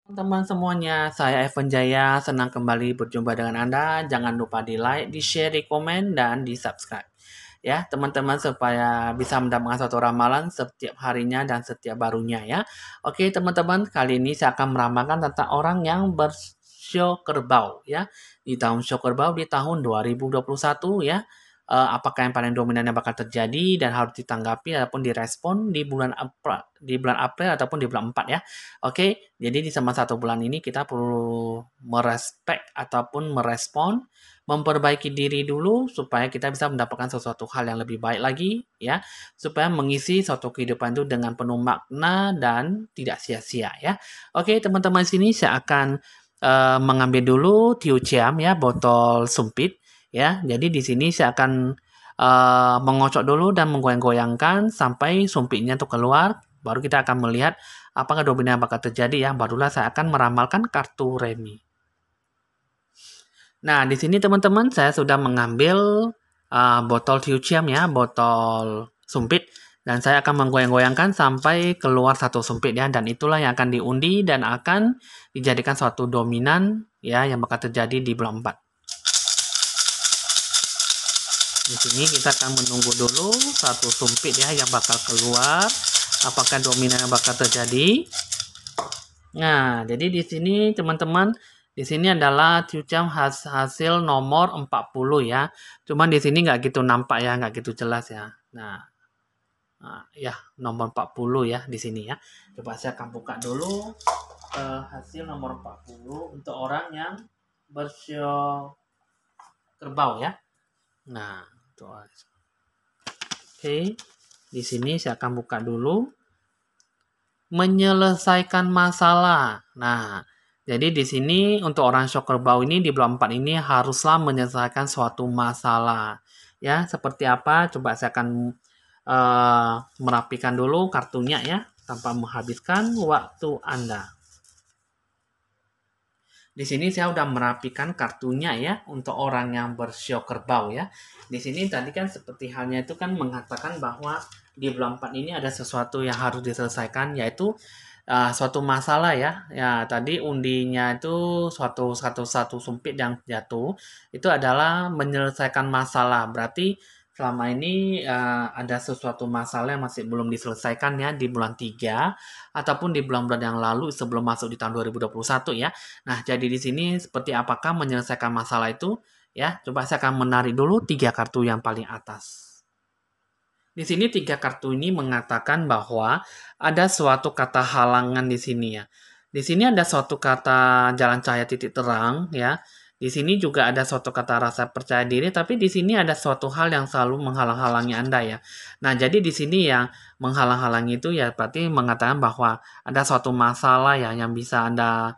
Teman-teman semuanya, saya Evan Jaya, senang kembali berjumpa dengan Anda. Jangan lupa di like, di share, di komen, dan di subscribe. Ya, teman-teman supaya bisa mendapatkan suatu ramalan setiap harinya dan setiap barunya ya. Oke, teman-teman, kali ini saya akan meramalkan tentang orang yang bersio kerbau ya. Di tahun sio kerbau di tahun 2021 ya. Apakah yang paling dominan yang bakal terjadi dan harus ditanggapi ataupun direspon di bulan April ataupun di bulan 4 ya. Oke, jadi di selama 1 bulan ini kita perlu merespek ataupun merespon, memperbaiki diri dulu supaya kita bisa mendapatkan sesuatu hal yang lebih baik lagi ya, supaya mengisi suatu kehidupan itu dengan penuh makna dan tidak sia-sia ya. Oke, teman-teman sini saya akan mengambil dulu tiu ciam ya, botol sumpit ya. Jadi di sini saya akan mengocok dulu dan menggoyang-goyangkan sampai sumpitnya itu keluar. Baru kita akan melihat apakah dominan bakal terjadi ya. Barulah saya akan meramalkan kartu remi. Nah, di sini teman-teman saya sudah mengambil botol tiuciam ya, botol sumpit. Dan saya akan menggoyang-goyangkan sampai keluar satu sumpit ya. Dan itulah yang akan diundi dan akan dijadikan suatu dominan ya yang bakal terjadi di bulan 4. Di sini kita akan menunggu dulu satu sumpit ya yang bakal keluar. Apakah dominan yang bakal terjadi? Nah, jadi di sini teman-teman, di sini adalah cucam hasil nomor 40 ya. Cuman di sini nggak gitu nampak ya, nggak gitu jelas ya. Nah, ya nomor 40 ya di sini ya. Coba saya akan buka dulu hasil nomor 40 untuk orang yang bersio kerbau ya. Nah, oke. Di sini saya akan buka dulu. Menyelesaikan masalah. Nah, jadi di sini untuk orang shock kerbau ini di bulan 4 ini haruslah menyelesaikan suatu masalah. Ya, seperti apa? Coba saya akan merapikan dulu kartunya ya, tanpa menghabiskan waktu Anda. Di sini saya udah merapikan kartunya ya untuk orang yang bersio kerbau ya. Di sini tadi kan seperti halnya itu kan mengatakan bahwa di bulan 4 ini ada sesuatu yang harus diselesaikan yaitu suatu masalah ya. Ya, tadi undinya itu satu sumpit yang jatuh itu adalah menyelesaikan masalah. Berarti selama ini ada sesuatu masalah yang masih belum diselesaikan ya di bulan 3 ataupun di bulan-bulan yang lalu sebelum masuk di tahun 2021 ya. Nah, jadi di sini seperti apakah menyelesaikan masalah itu? Ya, coba saya akan menarik dulu 3 kartu yang paling atas. Di sini 3 kartu ini mengatakan bahwa ada suatu kata halangan di sini ya. Di sini ada suatu kata jalan cahaya titik terang ya. Di sini juga ada suatu kata rasa percaya diri, tapi di sini ada suatu hal yang selalu menghalang-halangi Anda ya. Nah, jadi di sini yang menghalang-halangi itu ya berarti mengatakan bahwa ada suatu masalah ya yang bisa Anda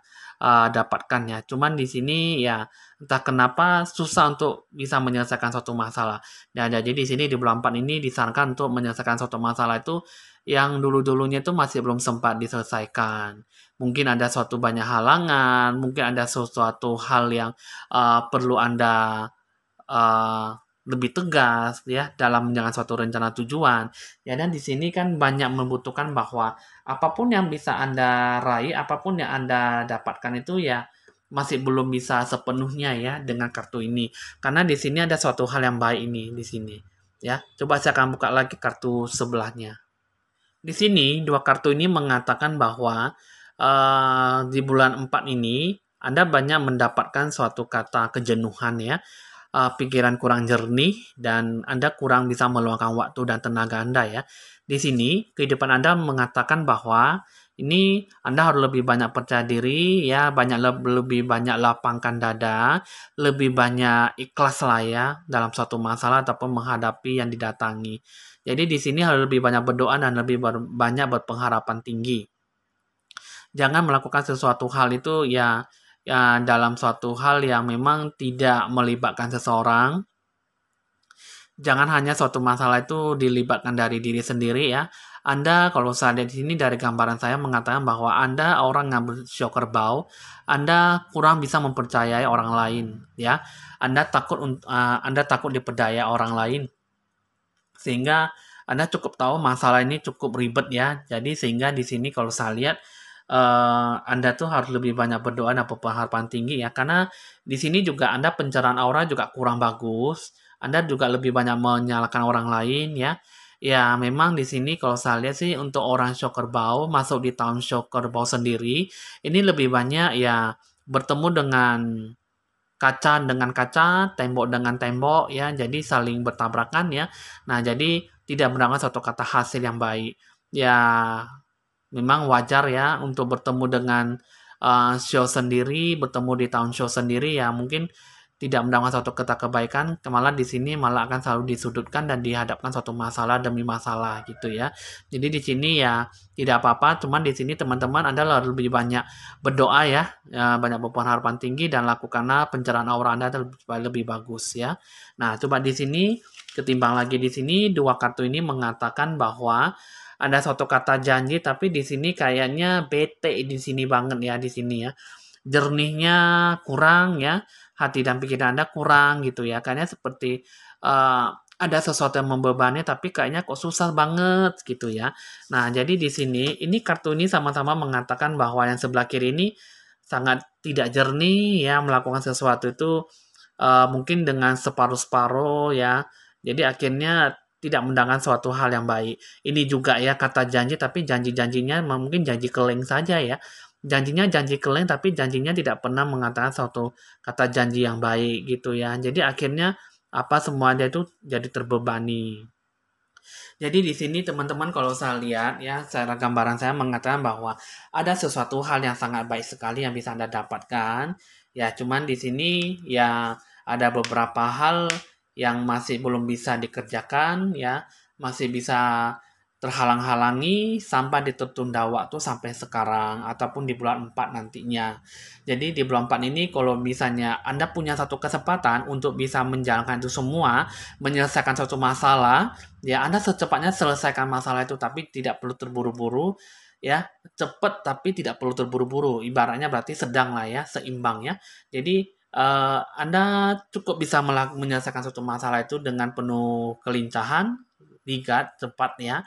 dapatkan ya. Cuman di sini ya entah kenapa susah untuk bisa menyelesaikan suatu masalah. Ya, jadi di sini di bulan 4 ini disarankan untuk menyelesaikan suatu masalah itu yang dulu-dulunya itu masih belum sempat diselesaikan. Mungkin ada suatu banyak halangan, mungkin ada sesuatu hal yang perlu Anda uh, lebih tegas ya dalam menjalankan suatu rencana tujuan. Ya, dan di sini kan banyak membutuhkan bahwa apapun yang bisa Anda raih, apapun yang Anda dapatkan itu ya masih belum bisa sepenuhnya ya dengan kartu ini. Karena di sini ada suatu hal yang baik ini di sini. Ya, coba saya akan buka lagi kartu sebelahnya. Di sini dua kartu ini mengatakan bahwa di bulan 4 ini Anda banyak mendapatkan suatu kata kejenuhan ya. Pikiran kurang jernih dan Anda kurang bisa meluangkan waktu dan tenaga Anda ya. Di sini kehidupan Anda mengatakan bahwa ini Anda harus lebih banyak percaya diri ya, lebih banyak lapangkan dada, lebih banyak ikhlas lah ya dalam suatu masalah ataupun menghadapi yang didatangi. Jadi di sini harus lebih banyak berdoa dan lebih banyak berpengharapan tinggi. Jangan melakukan sesuatu hal itu ya dalam suatu hal yang memang tidak melibatkan seseorang. Jangan hanya suatu masalah itu dilibatkan dari diri sendiri ya. Anda kalau saya lihat di sini dari gambaran saya mengatakan bahwa Anda orang yang bersio kerbau, Anda kurang bisa mempercayai orang lain ya. Anda takut diperdaya orang lain sehingga Anda cukup tahu masalah ini cukup ribet ya. Jadi sehingga di sini kalau saya lihat Anda tuh harus lebih banyak berdoa dan berharapan tinggi ya, karena di sini juga Anda pencerahan aura juga kurang bagus. Anda juga lebih banyak menyalahkan orang lain ya. Ya, memang di sini kalau saya lihat sih untuk orang show kerbau masuk di tahun show kerbau sendiri, ini lebih banyak ya bertemu dengan kaca, tembok dengan tembok ya, jadi saling bertabrakan ya. Nah, jadi tidak mendapatkan suatu kata hasil yang baik. Ya, memang wajar ya untuk bertemu dengan show sendiri, bertemu di tahun show sendiri ya mungkin tidak mendapatkan suatu kata kebaikan, malah di sini malah akan selalu disudutkan dan dihadapkan suatu masalah demi masalah gitu ya. Jadi di sini ya tidak apa-apa, cuman di sini teman-teman Anda lebih banyak berdoa ya, banyak berharapan tinggi dan lakukanlah pencerahan aura Anda supaya lebih bagus ya. Nah, coba di sini ketimbang lagi di sini dua kartu ini mengatakan bahwa ada suatu kata janji tapi di sini kayaknya bete di sini banget ya di sini ya. Jernihnya kurang ya, hati dan pikiran Anda kurang gitu ya. Kayaknya seperti ada sesuatu yang membebani tapi kayaknya kok susah banget gitu ya. Nah, jadi di sini ini kartu ini sama-sama mengatakan bahwa yang sebelah kiri ini sangat tidak jernih ya, melakukan sesuatu itu mungkin dengan separuh-separuh ya. Jadi akhirnya tidak mendatangkan suatu hal yang baik. Ini juga ya kata janji tapi janji-janjinya mungkin janji keling saja ya. Janjinya janji keling tapi janjinya tidak pernah mengatakan suatu kata janji yang baik gitu ya. Jadi akhirnya apa semuanya itu jadi terbebani. Jadi di sini teman-teman kalau saya lihat ya secara gambaran saya mengatakan bahwa ada sesuatu hal yang sangat baik sekali yang bisa Anda dapatkan. Ya, cuman di sini ya ada beberapa hal yang masih belum bisa dikerjakan ya, masih bisa terhalang-halangi sampai tertunda waktu sampai sekarang ataupun di bulan 4 nantinya. Jadi di bulan 4 ini kalau misalnya Anda punya satu kesempatan untuk bisa menjalankan itu semua, menyelesaikan suatu masalah, ya Anda secepatnya selesaikan masalah itu tapi tidak perlu terburu-buru ya, cepat tapi tidak perlu terburu-buru. Ibaratnya berarti sedang lah ya, seimbang ya. Jadi Anda cukup bisa menyelesaikan suatu masalah itu dengan penuh kelincahan, ligat, cepat ya.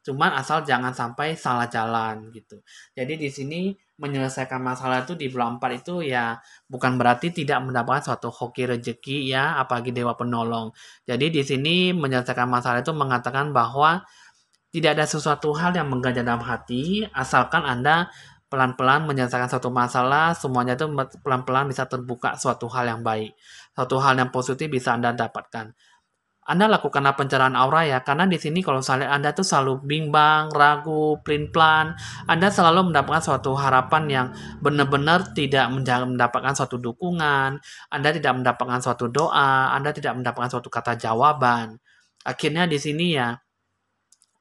Cuman asal jangan sampai salah jalan gitu. Jadi di sini menyelesaikan masalah itu di bulan 4 itu ya bukan berarti tidak mendapatkan suatu hoki rezeki ya, apalagi dewa penolong. Jadi di sini menyelesaikan masalah itu mengatakan bahwa tidak ada sesuatu hal yang mengganjal dalam hati, asalkan Anda pelan-pelan menyelesaikan suatu masalah, semuanya itu pelan-pelan bisa terbuka suatu hal yang baik. Suatu hal yang positif bisa Anda dapatkan. Anda lakukanlah pencerahan aura ya, karena di sini kalau saya lihat Anda tuh selalu bimbang, ragu, pelin-pelan. Anda selalu mendapatkan suatu harapan yang benar-benar tidak mendapatkan suatu dukungan. Anda tidak mendapatkan suatu doa, Anda tidak mendapatkan suatu kata jawaban. Akhirnya di sini ya,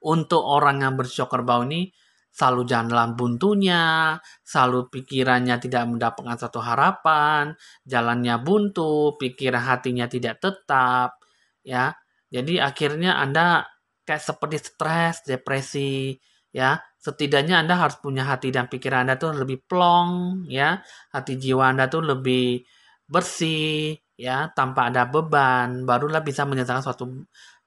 untuk orang yang bersyok kerbau ini selalu jalan buntunya, selalu pikirannya tidak mendapatkan suatu harapan, jalannya buntu, pikiran hatinya tidak tetap, ya. Jadi akhirnya Anda kayak seperti stres, depresi, ya. Setidaknya Anda harus punya hati dan pikiran Anda tuh lebih plong, ya. Hati jiwa Anda tuh lebih bersih, ya, tanpa ada beban, barulah bisa menyelesaikan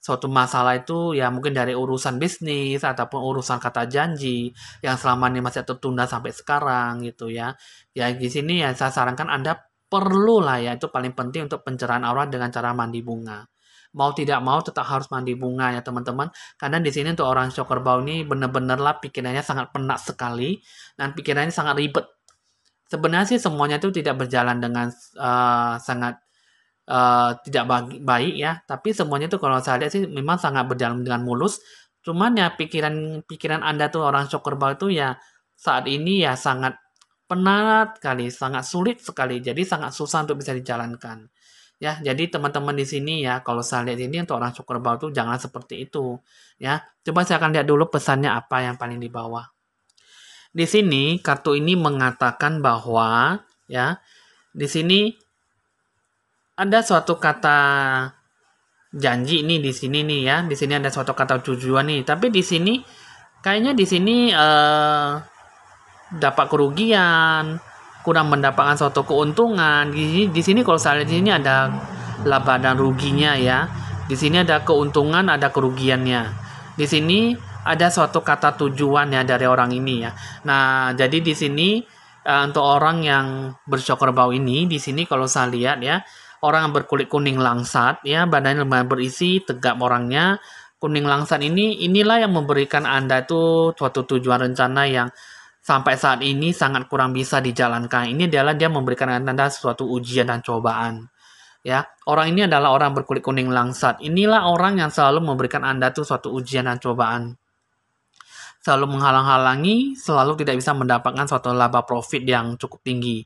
suatu masalah itu ya mungkin dari urusan bisnis ataupun urusan kata janji yang selama ini masih tertunda sampai sekarang gitu ya. Ya di sini ya saya sarankan Anda perlu lah ya itu paling penting untuk pencerahan aura dengan cara mandi bunga. Mau tidak mau tetap harus mandi bunga ya teman-teman. Karena di sini untuk orang show kerbau ini benar-benar lah pikirannya sangat penat sekali dan pikirannya sangat ribet. Sebenarnya sih semuanya itu tidak berjalan dengan sangat tidak baik ya, tapi semuanya tuh kalau saya lihat sih memang sangat berjalan dengan mulus. Cuman ya pikiran Anda tuh orang shock kerbau itu ya saat ini ya sangat penat kali, sangat sulit sekali. Jadi sangat susah untuk bisa dijalankan. Ya, jadi teman-teman di sini ya kalau saya lihat ini untuk orang shock kerbau tuh jangan seperti itu ya. Coba saya akan lihat dulu pesannya apa yang paling di bawah. Di sini kartu ini mengatakan bahwa ya, di sini ada suatu kata janji nih di sini nih ya. Di sini ada suatu kata tujuan nih. Tapi di sini kayaknya di sini dapat kerugian, kurang mendapatkan suatu keuntungan. Di sini kalau saya lihat di sini ada laba dan ruginya ya. Di sini ada keuntungan, ada kerugiannya. Di sini ada suatu kata tujuan ya dari orang ini ya. Nah, jadi di sini untuk orang yang bersio kerbau ini, di sini kalau saya lihat ya, orang yang berkulit kuning langsat ya, badannya lumayan berisi, tegap orangnya, kuning langsat inilah yang memberikan Anda itu suatu tujuan rencana yang sampai saat ini sangat kurang bisa dijalankan. Ini adalah dia memberikan Anda suatu ujian dan cobaan. Ya, orang ini adalah orang berkulit kuning langsat. Inilah orang yang selalu memberikan Anda tuh suatu ujian dan cobaan, selalu menghalang-halangi, selalu tidak bisa mendapatkan suatu laba profit yang cukup tinggi.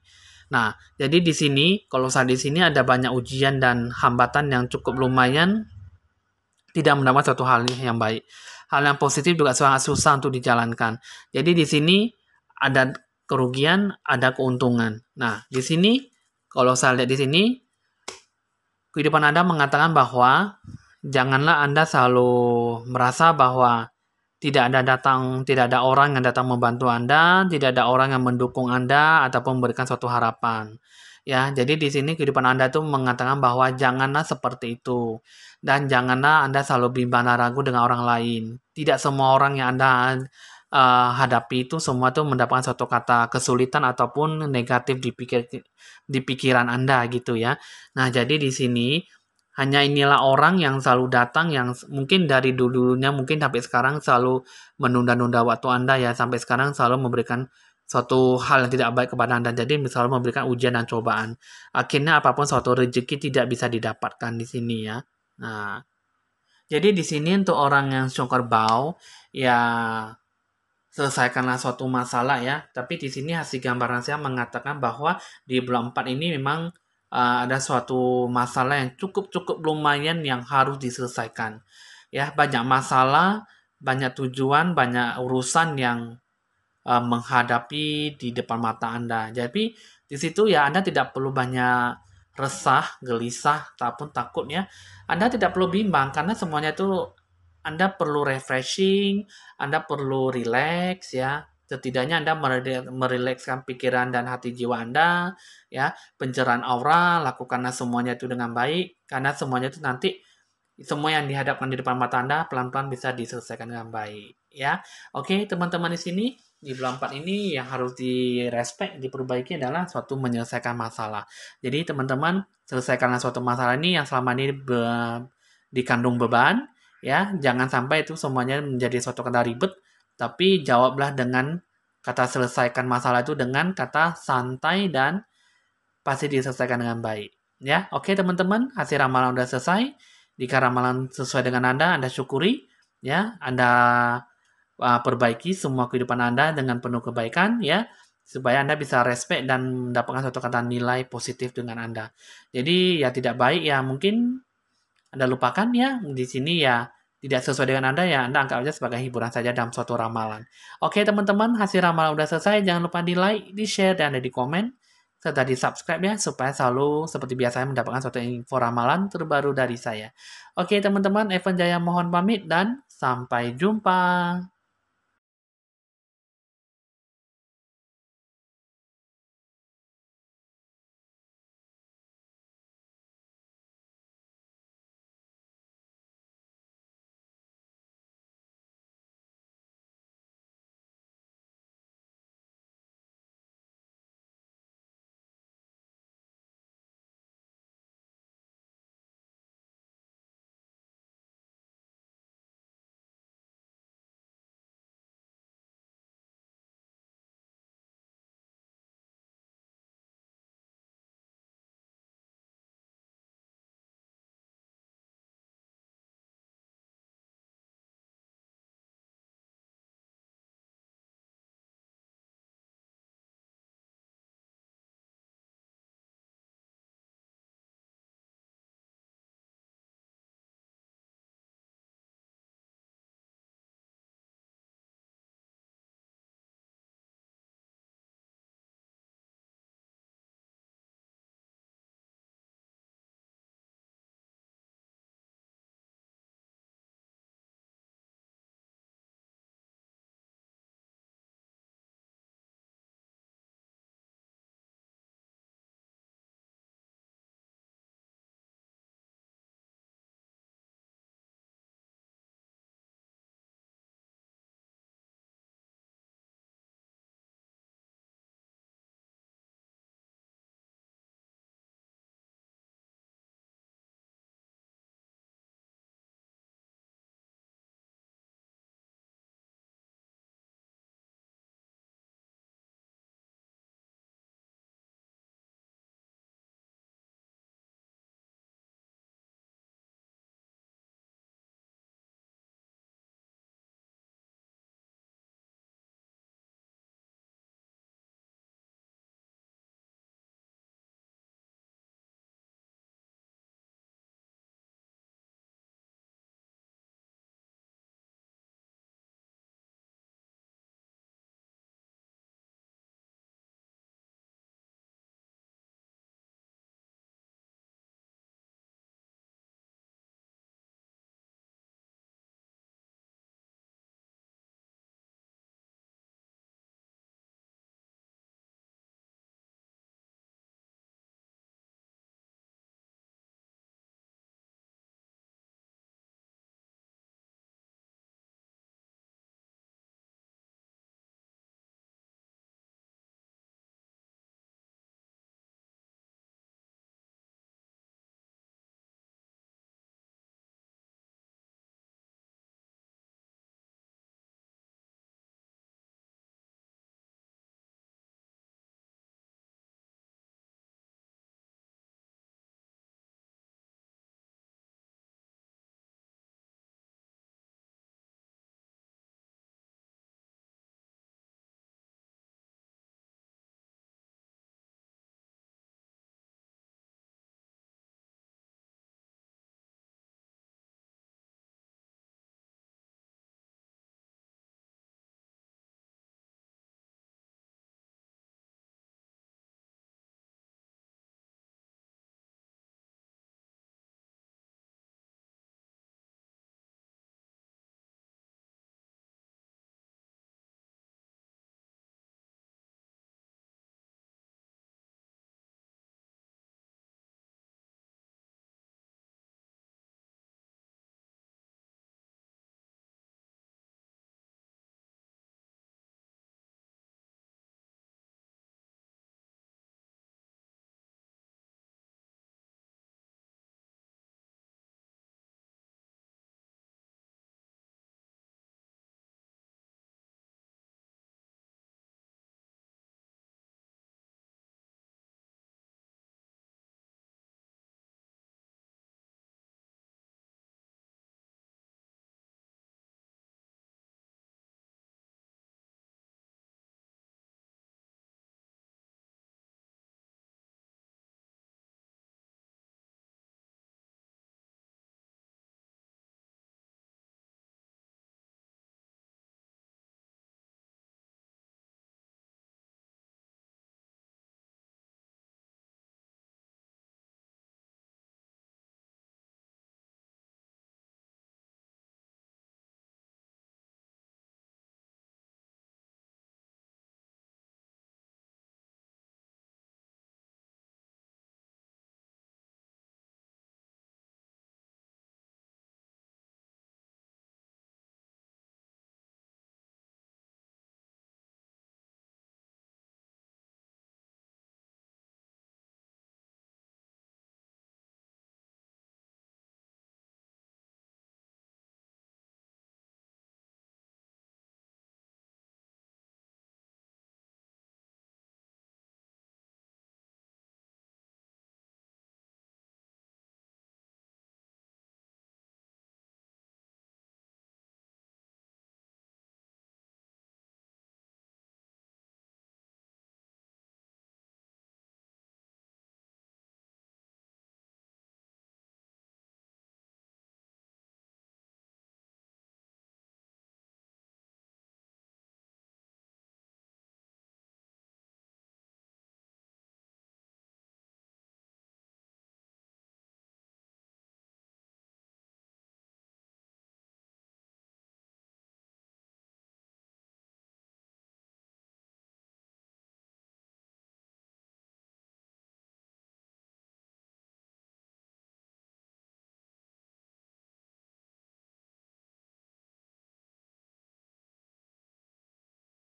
Nah, jadi di sini, kalau saya di sini ada banyak ujian dan hambatan yang cukup lumayan tidak mendapat suatu hal yang baik. Hal yang positif juga sangat susah untuk dijalankan. Jadi di sini ada kerugian, ada keuntungan. Nah, di sini kalau saya lihat di sini, kehidupan Anda mengatakan bahwa janganlah Anda selalu merasa bahwa tidak ada orang yang datang membantu Anda, tidak ada orang yang mendukung Anda ataupun memberikan suatu harapan. Ya, jadi di sini kehidupan Anda tuh mengatakan bahwa janganlah seperti itu. Dan janganlah Anda selalu bimbang dan ragu dengan orang lain. Tidak semua orang yang Anda hadapi itu semua tuh mendapatkan suatu kata kesulitan ataupun negatif di pikiran Anda gitu ya. Nah, jadi di sini hanya inilah orang yang selalu datang yang mungkin dari dulunya mungkin sampai sekarang selalu menunda-nunda waktu Anda ya, sampai sekarang selalu memberikan suatu hal yang tidak baik kepada Anda. Jadi selalu memberikan ujian dan cobaan. Akhirnya apapun suatu rezeki tidak bisa didapatkan di sini ya. Nah, jadi di sini untuk orang yang syukur bau ya selesaikanlah suatu masalah ya. Tapi di sini hasil gambaran saya mengatakan bahwa di bulan 4 ini memang ada suatu masalah yang cukup lumayan yang harus diselesaikan. Ya, banyak masalah, banyak tujuan, banyak urusan yang menghadapi di depan mata Anda. Jadi di situ ya Anda tidak perlu banyak resah, gelisah, ataupun takut ya. Anda tidak perlu bimbang karena semuanya itu Anda perlu refreshing, Anda perlu relax ya. Setidaknya Anda merilekskan pikiran dan hati jiwa Anda ya, pencerahan aura, lakukanlah semuanya itu dengan baik karena semuanya itu nanti semua yang dihadapkan di depan mata Anda pelan-pelan bisa diselesaikan dengan baik ya. Oke, teman-teman di sini di bulan 4 ini yang harus direspek, diperbaiki adalah suatu menyelesaikan masalah. Jadi teman-teman selesaikanlah suatu masalah ini yang selama ini dikandung beban ya. Jangan sampai itu semuanya menjadi suatu kata ribet, tapi jawablah dengan kata selesaikan masalah itu dengan kata santai dan pasti diselesaikan dengan baik. Ya, oke teman-teman, hasil ramalan udah selesai. Jika ramalan sesuai dengan Anda syukuri. Ya, Anda perbaiki semua kehidupan Anda dengan penuh kebaikan. Ya, supaya Anda bisa respect dan mendapatkan suatu kata nilai positif dengan Anda. Jadi ya tidak baik ya mungkin Anda lupakan ya. Di sini ya tidak sesuai dengan Anda ya Anda anggap aja sebagai hiburan saja dalam suatu ramalan. Oke teman-teman, hasil ramalan udah selesai. Jangan lupa di like, di share, dan ada di komen serta di subscribe ya supaya selalu seperti biasanya mendapatkan suatu info ramalan terbaru dari saya. Oke teman-teman, Evan Jaya mohon pamit dan sampai jumpa.